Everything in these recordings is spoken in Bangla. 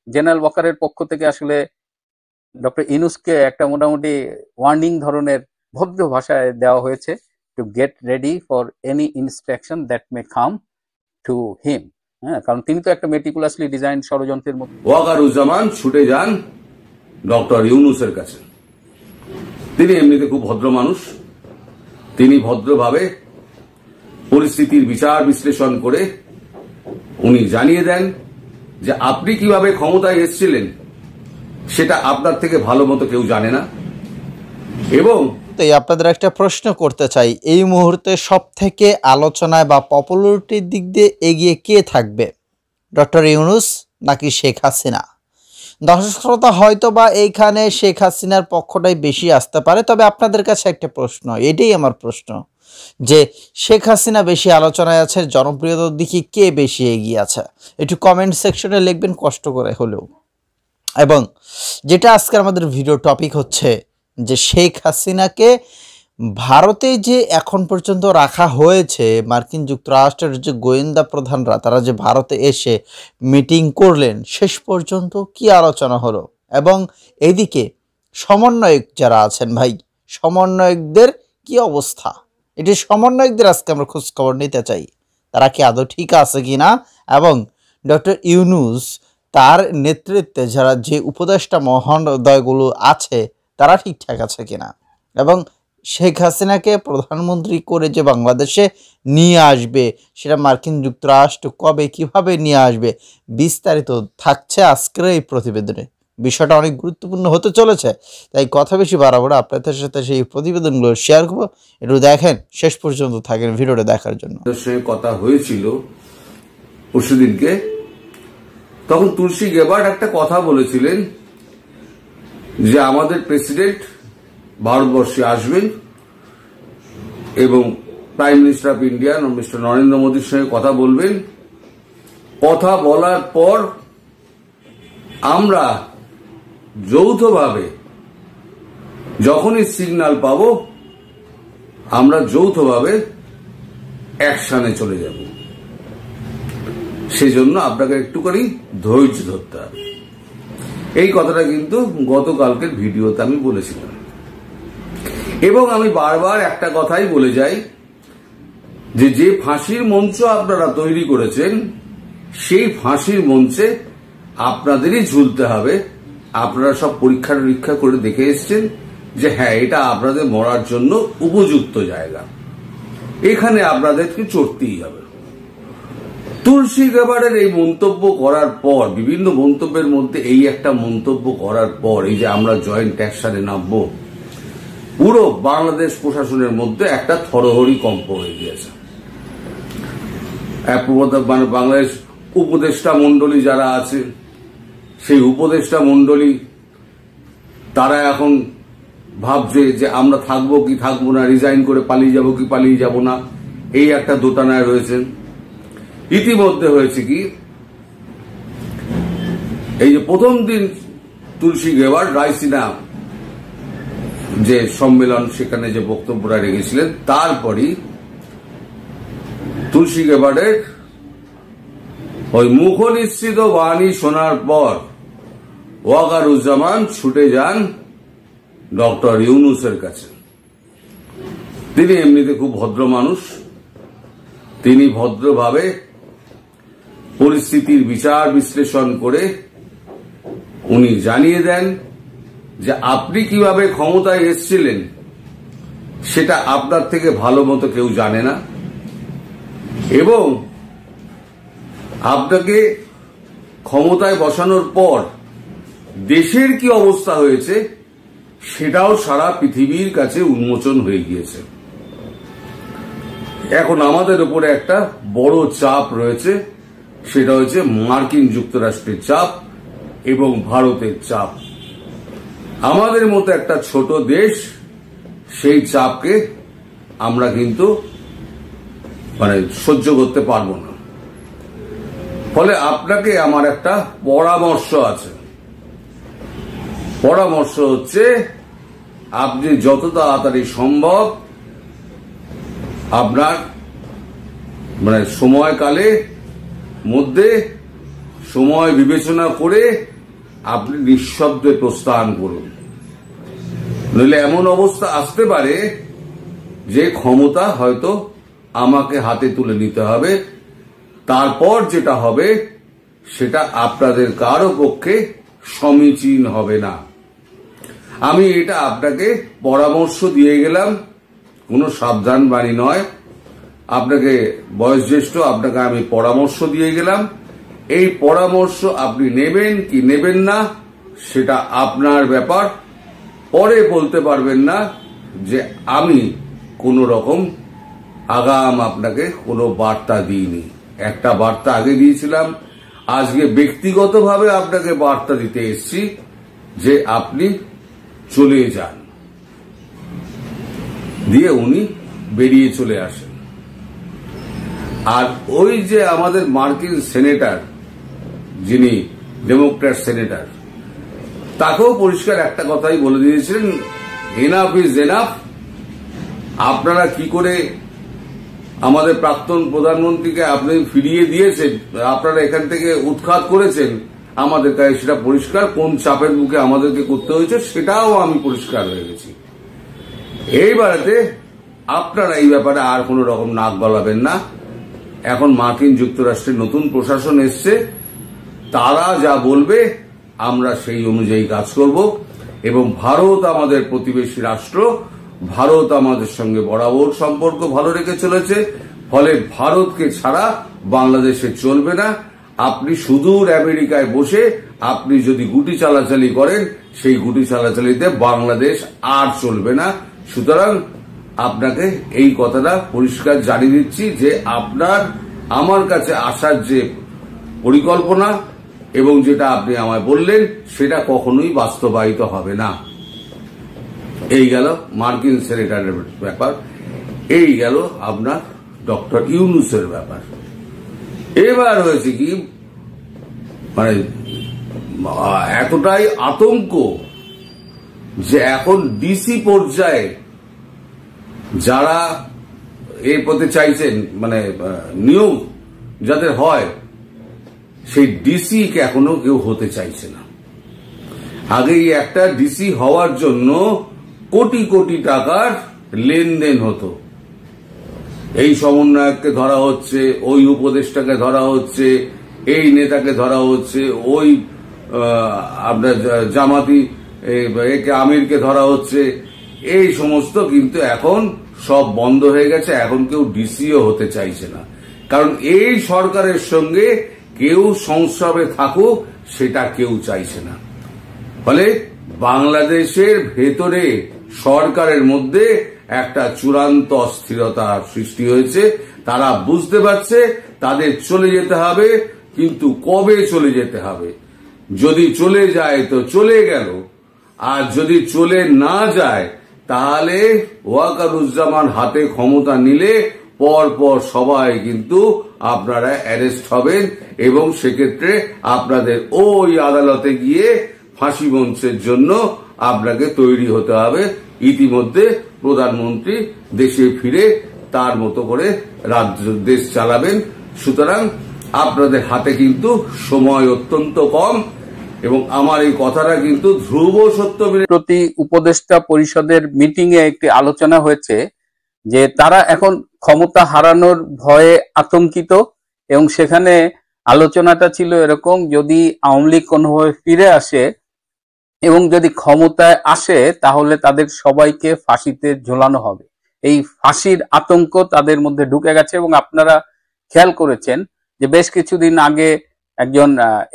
জেনারেল ওয়াকারের পক্ষ থেকে আসলে ডক্টর ইউনূসকে একটা মোটামুটি ওয়ার্নিং ধরনের ভদ্র ভাষায় দেওয়া হয়েছে, to get ready for any instruction that may come to him. হ্যাঁ, কারণ তিনি তো একটা মেটিকুলাসলি ডিজাইন ষড়যন্ত্রের মধ্যে। ওয়াকারুজ্জামান ছুটে যান ডক্টর ইউনূসের কাছে। তিনি এমনিতে খুব ভদ্র মানুষ, তিনি ভদ্রভাবে পরিস্থিতির বিচার বিশ্লেষণ করে উনি জানিয়ে দেন যে আপনি কিভাবে ক্ষমতায় এসেছিলেন সেটা আপনার থেকে ভালো মতো কেউ জানে না। এবং আপনাদের একটা প্রশ্ন করতে চাই, এই মুহূর্তে সব থেকে আলোচনায় বা পপুলারিটির দিক দিয়ে এগিয়ে কে থাকবে, ডক্টর ইউনূস নাকি শেখ হাসিনা? দর্শক শ্রোতা, হয়তো বা এইখানে শেখ হাসিনার পক্ষটাই বেশি আসতে পারে, তবে আপনাদের কাছে একটা প্রশ্ন, এটাই আমার প্রশ্ন, যে শেখ হাসিনা বেশি আলোচনায় আছে, জনপ্রিয়তার দিকে কে বেশি এগিয়ে আছে? একটু কমেন্ট সেকশনে লিখবেন কষ্ট করে হলেও। এবং যেটা আজকে আমাদের ভিডিও টপিক হচ্ছে যে শেখ হাসিনাকে ভারতে যে এখন পর্যন্ত রাখা হয়েছে, মার্কিন যুক্তরাষ্ট্রের যে গোয়েন্দা প্রধানরা তারা যে ভারতে এসে মিটিং করলেন, শেষ পর্যন্ত কি আলোচনা হলো, এবং এদিকে সমন্বয়ক যারা আছেন ভাই, সমন্বয়কদের কি অবস্থা, এটি সমন্বয়কদের আজকে আমরা খোঁজখবর নিতে চাই, তারা কি আদৌ ঠিক আছে কি না, এবং ডক্টর ইউনূস তার নেতৃত্বে যারা যে উপদেষ্টা মহোদয়গুলো আছে তারা ঠিকঠাক আছে কিনা, এবং শেখ হাসিনাকে প্রধানমন্ত্রী করে যে বাংলাদেশে নিয়ে আসবে সেটা মার্কিন যুক্তরাষ্ট্র কবে কিভাবে নিয়ে আসবে, বিস্তারিত থাকছে আজকের এই প্রতিবেদনে। বিষয়টা অনেক গুরুত্বপূর্ণ হতে চলেছে, তাই কথা বেশি বাড়াবো না, আপনাদের সাথে সেই প্রতিবেদনগুলো শেয়ার করবো, একটু দেখেন, শেষ পর্যন্ত থাকেন ভিডিওটা দেখার জন্য। কথা হয়েছিল পরশুদিনকে, তখন তুলসী গেবার্ড একটা কথা বলেছিলেন যে আমাদের প্রেসিডেন্ট ভারতবর্ষে আসবেন এবং prime minister of India mister Narendra মোদীর সঙ্গে কথা বলবেন। কথা বলার পর আমরা যৌথভাবে যখনই সিগন্যাল পাবো আমরা যৌথভাবে অ্যাকশনে চলে যাব, সেজন্য আপনাকে একটুখানি ধৈর্য ধরতে হবে। এই কথাটা কিন্তু গতকালকের ভিডিওতে আমি বলেছিলাম, এবং আমি বারবার একটা কথাই বলে যাই যে যে ফাঁসির মঞ্চ আপনারা তৈরি করেছেন সেই ফাঁসির মঞ্চে আপনাদেরই ঝুলতে হবে। আপনারা সব পরীক্ষা নিরীক্ষা করে দেখে এসছেন যে হ্যাঁ, এটা আপনাদের মরার জন্য উপযুক্ত জায়গা, এখানে আপনাদেরকে চড়তেই হবে। তুলসী গেবার্ডের এই মন্তব্য করার পর, বিভিন্ন মন্তব্যের মধ্যে এই একটা মন্তব্য করার পর, এই যে আমরা জয়েন্ট অ্যাকশনে নামবো, পুরো বাংলাদেশ প্রশাসনের মধ্যে একটা থরহরি কম্প হয়ে গিয়েছে। মানে বাংলাদেশ উপদেষ্টা মন্ডলী যারা আছে, সেই উপদেষ্টা মন্ডলী তারা এখন ভাবছে যে আমরা থাকবো কি থাকবো না, রিজাইন করে পালিয়ে যাব কি পালিয়ে যাব না, এই একটা দোটানায় রয়েছেন। ইতিমধ্যে হয়েছে কি, এই যে প্রথম দিন তুলসী গেবার্ড রায়সিনা যে সম্মেলন, সেখানে যে বক্তব্যটা রেখেছিলেন, তারপরই তুলসী গেবার্ডের ওই মুখনিসৃত বাণী শোনার পর ওয়াকারুজ্জামান ছুটে যান ডক্টর ইউনূসের কাছে। তিনি এমনিতে খুব ভদ্র মানুষ, তিনি ভদ্রভাবে পরিস্থিতির বিচার বিশ্লেষণ করে উনি জানিয়ে দেন যে আপনি কিভাবে ক্ষমতায় এসেছিলেন সেটা আপনার থেকে ভালো মতো কেউ জানে না, এবং আপনাকে ক্ষমতায় বসানোর পর দেশের কি অবস্থা হয়েছে সেটাও সারা পৃথিবীর কাছে উন্মোচন হয়ে গিয়েছে। এখন আমাদের উপরে একটা বড় চাপ রয়েছে, সেটা হচ্ছে মার্কিন যুক্তরাষ্ট্রের চাপ এবং ভারতের চাপ। আমাদের মতো একটা ছোট দেশ সেই চাপকে আমরা কিন্তু সহ্য করতে পারবো না। ফলে আপনাকে আমার একটা পরামর্শ আছে, পরামর্শ হচ্ছে আপনি যত তাড়াতাড়ি সম্ভব আপনার সময়কালে মধ্যে সময় বিবেচনা করে আপনি নিঃশব্দে প্রস্থান করুন, নইলে এমন অবস্থা আসতে পারে যে ক্ষমতা হয়তো আমাকে হাতে তুলে নিতে হবে। তারপর যেটা হবে সেটা আপনাদের কারো পক্ষে সমীচীন হবে না। আমি এটা আপনাকে পরামর্শ দিয়ে গেলাম, কোনো সাবধান বাণী নয়। আপনাকে বয়োজ্যেষ্ঠ, আপনাকে আমি পরামর্শ দিয়ে গেলাম। এই পরামর্শ আপনি নেবেন কি নেবেন না সেটা আপনার ব্যাপার। পরে বলতে পারবেন না যে আমি কোনো রকম আগাম আপনাকে কোনো বার্তা দিইনি। একটা বার্তা আগে দিয়েছিলাম, আজকে ব্যক্তিগতভাবে আপনাকে বার্তা দিতে এসেছি যে আপনি চলে যান। দিয়ে উনি বেরিয়ে চলে আসেন। আর ওই যে আমাদের মার্কিন সেনেটর, যিনি ডেমোক্র্যাট সেনেটর, তাকেও পরিষ্কার একটা কথাই বলে দিয়েছিলেন, এনাফ ইজ এনাফ। আপনারা কি করে আমাদের প্রাক্তন প্রধানমন্ত্রীকে আপনি ফিরিয়ে দিয়েছেন, আপনারা এখান থেকে উৎখাত করেছেন, আমাদের কাছে সেটা পরিষ্কার। কোন চাপের মুখে আমাদেরকে করতে হয়েছে সেটাও আমি পরিষ্কার হয়ে গেছি। এইবারেতে আপনারা এই ব্যাপারে আর কোন রকম নাক গলাবেন না। এখন মার্কিন যুক্তরাষ্ট্রের নতুন প্রশাসন এসছে, তারা যা বলবে আমরা সেই অনুযায়ী কাজ করব। এবং ভারত আমাদের প্রতিবেশী রাষ্ট্র, ভারত আমাদের সঙ্গে বরাবর সম্পর্ক ভালো রেখে চলেছে, ফলে ভারতকে ছাড়া বাংলাদেশে চলবে না। আপনি সুদূর আমেরিকায় বসে আপনি যদি গুটি চালাচালি করেন, সেই গুটি চালাচালিতে বাংলাদেশ আর চলবে না। সুতরাং আপনাকে এই কথাটা পরিষ্কার জানিয়ে দিচ্ছি যে আপনার আমার কাছে আসার যে পরিকল্পনা এবং যেটা আপনি আমায় বললেন সেটা কখনোই বাস্তবায়িত হবে না। এই গেল মার্কিন সেনেটরের ব্যাপার, এই গেল আপনার ডক্টর ইউনূসের ব্যাপার। এবার হয়েছে কি, মানে এতটাই আতঙ্ক যে এখন ডিসি পর্যায়ে যারা এর পথে চাইছেন, মানে নিয়োগ যাদের হয়, সেই ডিসি কে এখনো কেউ হতে চাইছে না। আগে একটা ডিসি হওয়ার জন্য কোটি কোটি টাকার লেনদেন হতো। এই সমন্বয়ককে ধরা হচ্ছে, ওই উপদেষ্টাকে ধরা হচ্ছে, এই নেতাকে ধরা হচ্ছে, ওই আপনার জামাতি একে আমিরকে ধরা হচ্ছে। এই সমস্ত কিন্তু এখন সব বন্ধ হয়ে গেছে। এখন কেউ ডিসিও হতে চাইছে না, কারণ এই সরকারের সঙ্গে কেউ সংস্রবে থাকুক সেটা কেউ চাইছে না। ফলে বাংলাদেশের ভেতরে সরকারের মধ্যে একটা চূড়ান্ত অস্থিরতা সৃষ্টি হয়েছে। তারা বুঝতে পারছে তাদের চলে যেতে হবে, কিন্তু কবে চলে যেতে হবে। যদি চলে যায় তো চলে গেল, আর যদি চলে না যায় তাহলে ওয়াকারুজ্জামান হাতে ক্ষমতা নিলে পর পর সবাই কিন্তু আপনারা অ্যারেস্ট হবেন এবং সেক্ষেত্রে আপনাদের ওই আদালতে গিয়ে ফাঁসি মঞ্চের জন্য আপনাকে তৈরি হতে হবে। ইতিমধ্যে প্রধানমন্ত্রী দেশে ফিরে তার মতো করে রাজ্য দেশ চালাবেন। সুতরাং আপনাদের হাতে কিন্তু সময় অত্যন্ত কম এবং আমার এই কথাটা কিন্তু ধ্রুব সত্য। প্রতি উপদেষ্টা পরিষদের মিটিং এ একটি আলোচনা হয়েছে যে তারা এখন ক্ষমতা হারানোর ভয়ে আতঙ্কিত, এবং সেখানে আলোচনাটা ছিল এরকম, যদি আওয়ামী লীগ কোনোভাবে ফিরে আসে এবং যদি ক্ষমতায় আসে তাহলে তাদের সবাইকে ফাঁসিতে ঝোলানো হবে। এই ফাঁসির আতঙ্ক তাদের মধ্যে ঢুকে গেছে। এবং আপনারা খেয়াল করেছেন যে বেশ কিছুদিন আগে একজন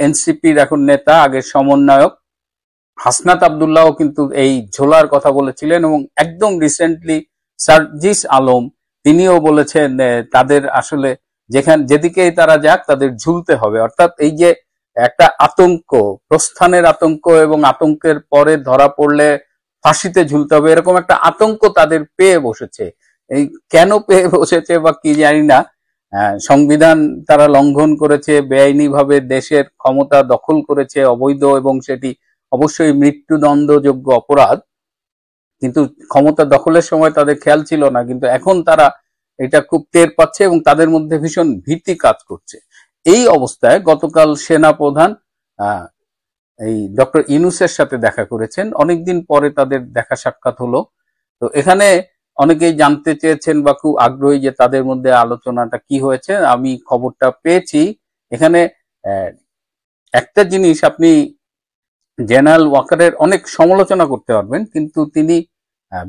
এনসিপির এখন নেতা, আগের সমন্বয়ক হাসনাত আব্দুল্লাহ কিন্তু এই ঝোলার কথা বলেছিলেন, এবং একদম রিসেন্টলি সার্জিস আলম তিনিও বলেছেন তাদের আসলে যেদিকেই তারা যাক তাদের ঝুলতে হবে। অর্থাৎ এই যে একটা আতঙ্ক, প্রস্থানের আতঙ্ক এবং আতঙ্কের পরে ধরা পড়লে ফাঁসিতে ঝুলতে হবে, এরকম একটা আতঙ্ক তাদের পেয়ে বসেছে। এই কেন পেয়ে বসেছে বা কি জানি না। সংবিধান তারা লঙ্ঘন করেছে, বেআইনিভাবে দেশের ক্ষমতা দখল করেছে, অবৈধ, এবং সেটি অবশ্যই মৃত্যুদণ্ডযোগ্য অপরাধ। কিন্তু ক্ষমতা দখলের সময় তাদের খেয়াল ছিল না, কিন্তু এখন তারা এটা খুব টের পাচ্ছে এবং তাদের মধ্যে ভীষণ ভীতি কাজ করছে। এই অবস্থায় গতকাল সেনাপ্রধান এই ডক্টর ইউনূসের সাথে দেখা করেছেন, অনেকদিন পরে তাদের দেখা সাক্ষাৎ হলো। তো এখানে অনেকেই জানতে চেয়েছেন বা খুব আগ্রহী যে তাদের মধ্যে আলোচনাটা কি হয়েছে। আমি খবরটা পেয়েছি। এখানে একটা জিনিস, আপনি জেনারেল ওয়াকারের অনেক সমালোচনা করতে পারবেন, কিন্তু তিনি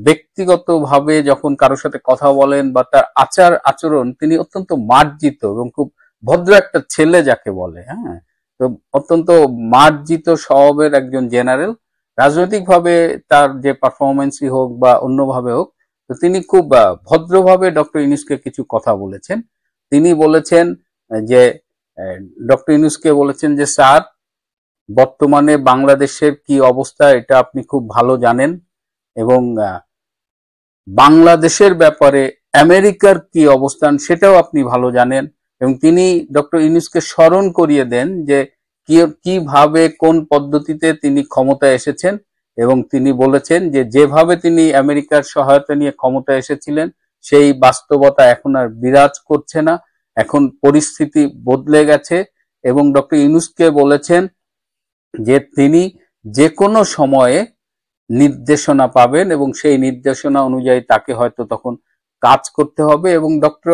ব্যক্তিগতভাবে যখন কারোর সাথে কথা বলেন বা তার আচার আচরণ, তিনি অত্যন্ত মার্জিত এবং খুব ভদ্র একটা ছেলে যাকে বলে। হ্যাঁ, তো অত্যন্ত মার্জিত স্বভাবের একজন জেনারেল। রাজনৈতিকভাবে তার যে পারফরমেন্সই হোক বা অন্যভাবে হোক, তো তিনি খুব ভদ্রভাবে ডক্টর ইউনূসকে কিছু কথা বলেছেন। তিনি বলেছেন যে ডক্টর ইউনূসকে বলেছেন যে স্যার, বর্তমানে বাংলাদেশের কি অবস্থা এটা আপনি খুব ভালো জানেন, এবং বাংলাদেশের ব্যাপারে আমেরিকার কি অবস্থান সেটাও আপনি ভালো জানেন। এবং তিনি ডক্টর ইউনূসকে স্মরণ করিয়ে দেন যে কিভাবে কোন পদ্ধতিতে তিনি ক্ষমতায় এসেছেন, এবং তিনি বলেছেন যে যেভাবে তিনি আমেরিকার সহায়তা নিয়ে ক্ষমতায় এসেছিলেন সেই বাস্তবতা এখন আর বিরাজ করছে না, এখন পরিস্থিতি বদলে গেছে। এবং ডক্টর ইউনূসকে বলেছেন যে তিনি যে কোনো সময়ে নির্দেশনা পাবেন এবং সেই নির্দেশনা অনুযায়ী তাকে হয়তো তখন কাজ করতে হবে। এবং ডক্টর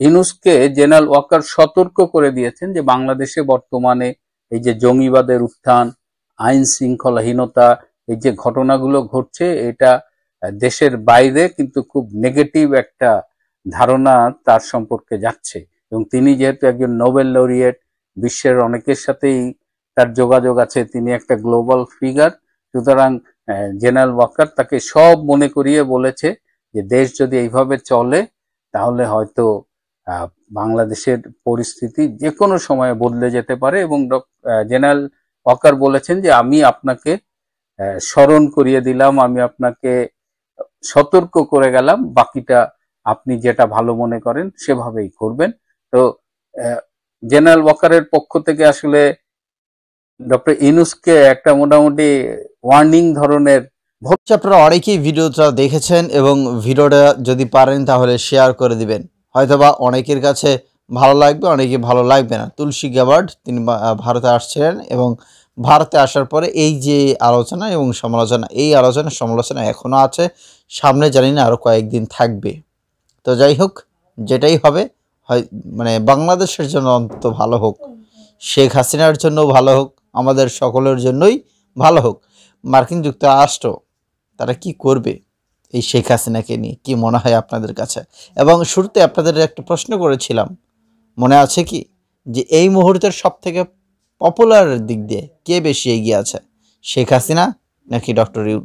ইউনূসকে জেনারেল ওয়াকার সতর্ক করে দিয়েছেন যে বাংলাদেশে বর্তমানে এই যে জঙ্গিবাদের উত্থান, আইন শৃঙ্খলাহীনতা, এই যে ঘটনাগুলো ঘটছে, এটা দেশের বাইরে কিন্তু খুব নেগেটিভ একটা ধারণা তার সম্পর্কে যাচ্ছে। এবং তিনি যেহেতু একজন নোবেল লরিয়েট, বিশ্বের অনেকের সাথেই তার যোগাযোগ আছে, তিনি একটা গ্লোবাল ফিগার, সুতরাং জেনারেল ওয়াকার তাকে সব মনে করিয়ে বলেছে যে দেশ যদি এইভাবে চলে তাহলে হয়তো বাংলাদেশের পরিস্থিতি যে কোনো সময়ে বদলে যেতে পারে। এবং জেনারেল ওয়াকার বলেছেন যে আমি আপনাকে স্মরণ করিয়ে দিলাম, আমি আপনাকে সতর্ক করে গেলাম, বাকিটা আপনি যেটা ভালো মনে করেন সেভাবেই করবেন। তো জেনারেল ওয়াকারের পক্ষ থেকে আসলে ডক্টর ইউনূসকে একটা মোটামুটি ওয়ার্নিং ধরনের। আপনারা অনেকেই ভিডিওটা দেখেছেন এবং ভিডিওটা যদি পারেন তাহলে শেয়ার করে দিবেন, হয়তোবা অনেকের কাছে ভালো লাগবে, অনেকে ভালো লাগবে না। তুলসী গ্যাবার্ড তিনি ভারতে আসছিলেন এবং ভারতে আসার পরে এই যে আলোচনা এবং সমালোচনা, এই আলোচনা সমালোচনা এখনও আছে, সামনে জানি না আরও কয়েকদিন থাকবে। তো যাই হোক, যেটাই হবে হয় মানে বাংলাদেশের জন্য অন্তত ভালো হোক, শেখ হাসিনার জন্য ভালো হোক, আমাদের সকলের জন্যই ভালো হোক। মার্কিন যুক্তরাষ্ট্র তারা কি করবে এই শেখ হাসিনাকে নিয়ে, কি মনে হয় আপনাদের কাছে? এবং শুরুতে আপনাদের একটা প্রশ্ন করেছিলাম, মনে আছে কি, যে এই মুহূর্তের সব থেকে পপুলার দিক দিয়ে কে বেশি এগিয়ে আছে, শেখ হাসিনা নাকি ডক্টর ইউনূস?